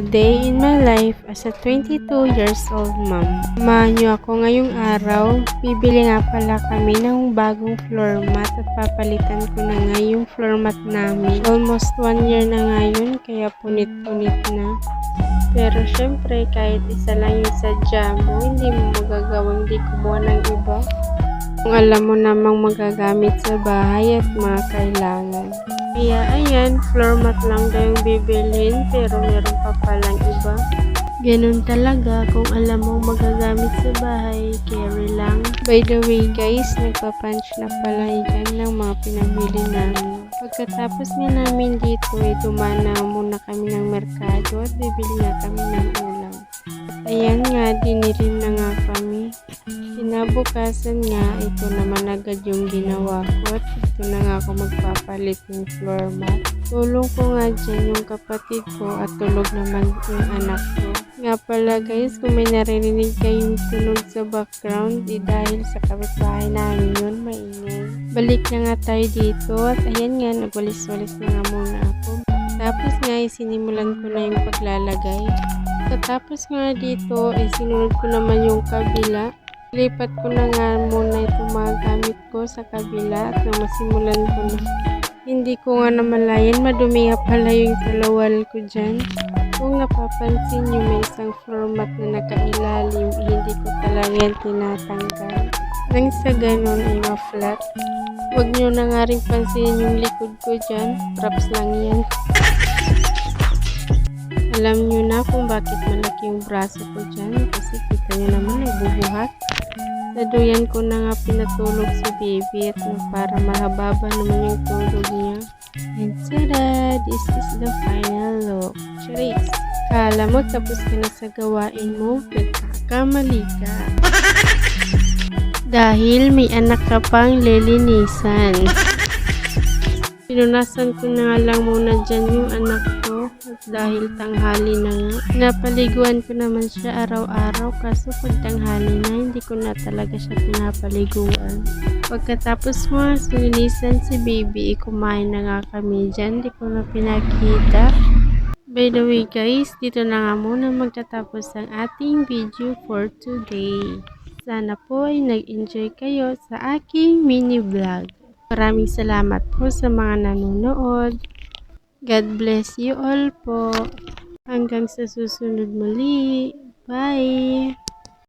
A day in my life as a 22 years old mom. Samahan niyo ako ngayong araw. Bibili nga pala kami ng bagong floor mat at papalitan ko na nga yung floor mat namin. Almost 1 year na ngayon kaya punit-punit na. Pero syempre kahit isa lang yung sadya mo, hindi mo magagawang di kumuha ng iba. Kung alam mo namang magagamit sa bahay at mga kailangan. Kaya ayan, floor mat lang daw yung bibilhin pero meron pa palang iba. Ganun talaga kung alam mong magagamit sa bahay, carry lang. By the way guys, nagpa-punch na pala yan ng mga pinamili namin. Pagkatapos nga namin dito ay dumana muna kami ng merkado at bibili na kami ng ulam. Ayan nga, dinilim na nga kami. Kinabukasan nga, ito naman agad yung ginawa ko at ito na nga ako magpapalit ng floor mat. Tulong ko nga dyan yung kapatid ko at tulog naman yung anak ko. Nga pala guys, kung may naririnig kayong tunog sa background, dahil sa kapitbahay namin yun, maingay. Balik na nga tayo dito at ayan nga, nagwalis-walis na nga muna ako. Tapos nga, isinimulan ko na yung paglalagay. Tapos nga dito, sinunod ko naman yung kabila. Lipat ko na nga muna itong mga gamit ko sa kabila at nang masimulan ko na. Hindi ko nga namalayan, madumi nga pala yung talawal ko dyan. Kung napapansin nyo, may isang floor mat na nakailalim, hindi ko talaga yan tinatanggal. Nang sa ganun ay ma-flat. Huwag nyo na nga rin pansinin yung likod ko dyan, props lang yan. Alam nyo na kung bakit malaki yung braso ko dyan, kasi kita nyo naman nagbubuhat. Naduyan ko na nga pinatulog si baby at para mahababa naman yung tulog niya. And tada! This is the final look. Charis! Kala mo tapos ka na sa gawain mo, nagkakamali ka. Dahil may anak ka pang lilinisan. Pinunasan ko na nga lang muna dyan yung anak ko at dahil tanghali na nga. Pinapaliguan ko naman siya araw-araw kaso pag tanghali na hindi ko na talaga siya pinapaliguan. Pagkatapos mo sunilisan si baby, kumain na nga kami dyan. Di ko na pinakita. By the way guys, dito na nga muna magtatapos ang ating video for today. Sana po ay nag-enjoy kayo sa aking mini vlog. Maraming salamat po sa mga nanonood. God bless you all po. Hanggang sa susunod muli. Bye!